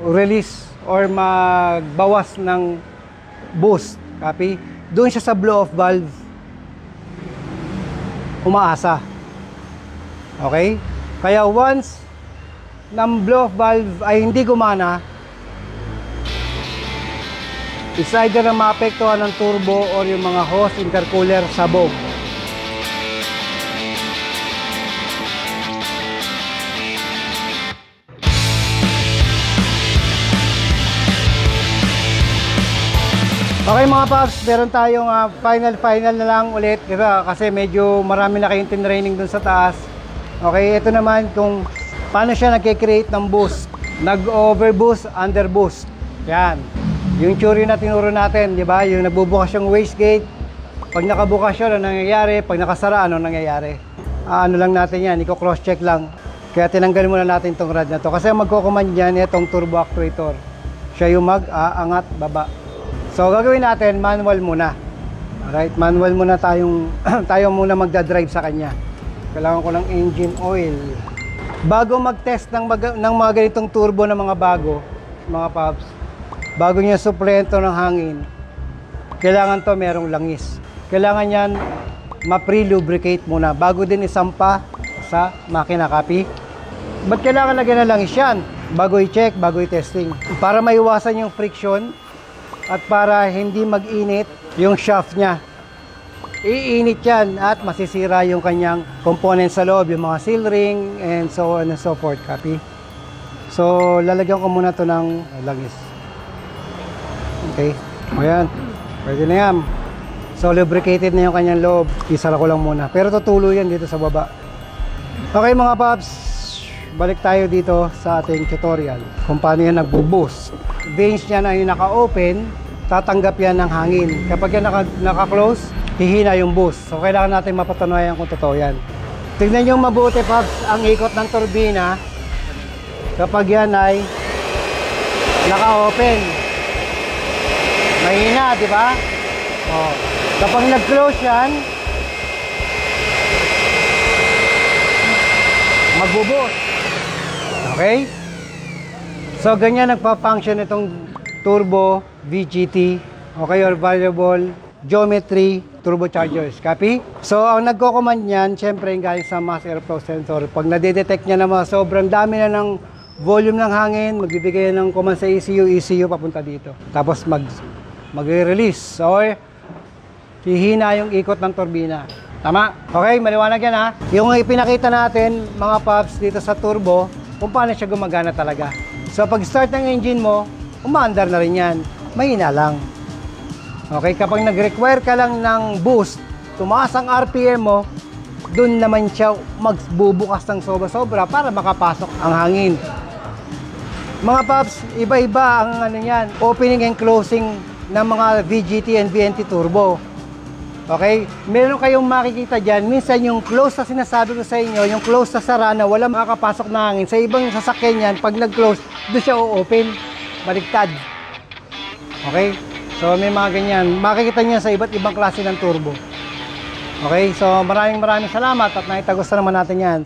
release or magbawas ng boost. Copy? Doon siya sa blow-off valve umaasa. Okay? Kaya once ng blow-off valve ay hindi gumana, it's either na maapektuhan ng turbo or yung mga hose, intercooler, sabog. Okay mga paps, meron tayong final na lang ulit, diba? Kasi medyo marami na kayong tinraining dun sa taas. Okay, ito naman kung paano siya nagke-create ng boost. Nag-overboost, underboost. Yan. Yung theory na tinuro natin, di ba? Yung nagbubukas yung wastegate. Pag nakabukas yun, ano nangyayari? Pag nakasara, ano nangyayari? Ano lang natin yan, i-cross-check lang. Kaya tinanggalin muna natin itong rod na to. Kasi magko-command yan, itong turbo actuator. Siya yung mag-aangat, baba. So, gagawin natin, manual muna. Alright, manual muna tayo muna magdadrive sa kanya. Kailangan ko ng engine oil. Bago mag-test ng mga ganitong turbo ng mga bago, mga paps, bago niya suplento ng hangin, kailangan to merong langis. Kailangan yan ma-pre-lubricate muna bago din isampa sa makina. Copy? Ba't kailangan lagyan ng langis yan? Bago i-check, bago i-testing. Para maiwasan yung friction at para hindi mag-init yung shaft niya. Iinit yan at masisira yung kanyang components sa loob, yung mga seal ring and so on and so forth. Copy? So, lalagyan ko muna to ng langis. Okay, ayan, pwede na yan. So lubricated na yung kanyang loob. Isara ko lang muna, pero tutulo yan dito sa baba. Okay mga paps, balik tayo dito sa ating tutorial kung paano yan nagbo-boost. Vanes niya na yung naka-open, tatanggap yan ng hangin. Kapag yan naka-close, hihina yung boost. So kailangan natin mapatunayan kung totoo yan. Tignan nyo mabuti paps ang ikot ng turbina kapag yan ay naka-open. Mahina, di ba? Oh. Kapag nag-close yan, magbo-boost. Okay? So, ganyan nagpa-function itong turbo VGT, okay, or variable geometry turbochargers. Copy? So, ang nagko-command niyan, syempre, galing sa mass airflow sensor. Pag nadedetect niya na mga sobrang dami na ng volume ng hangin, magbibigay ng command sa ECU papunta dito. Tapos mag-release or hihina yung ikot ng turbina. Tama? Okay, maliwanag yan ha. Yung ipinakita natin mga paps dito sa turbo, kung paano siya gumagana talaga. So pag start ng engine mo, umaandar na rin yan. Mahina lang. Okay, kapag nag-require ka lang ng boost, tumaas ang RPM mo, dun naman siya magbubukas ng sobra-sobra para makapasok ang hangin. Mga paps, iba-iba ang ano yan, opening and closing ng mga VGT and VNT turbo. Okay? Meron kayong makikita dyan, minsan yung close na sinasabi ko sa inyo, yung close na sara na wala makakapasok na hangin. Sa ibang sasakyan yan, pag nag-close, doon siya o-open, baliktad. Okay? So may mga ganyan. Makikita niya sa iba't ibang klase ng turbo. Okay? So maraming salamat at naitagusto naman natin yan.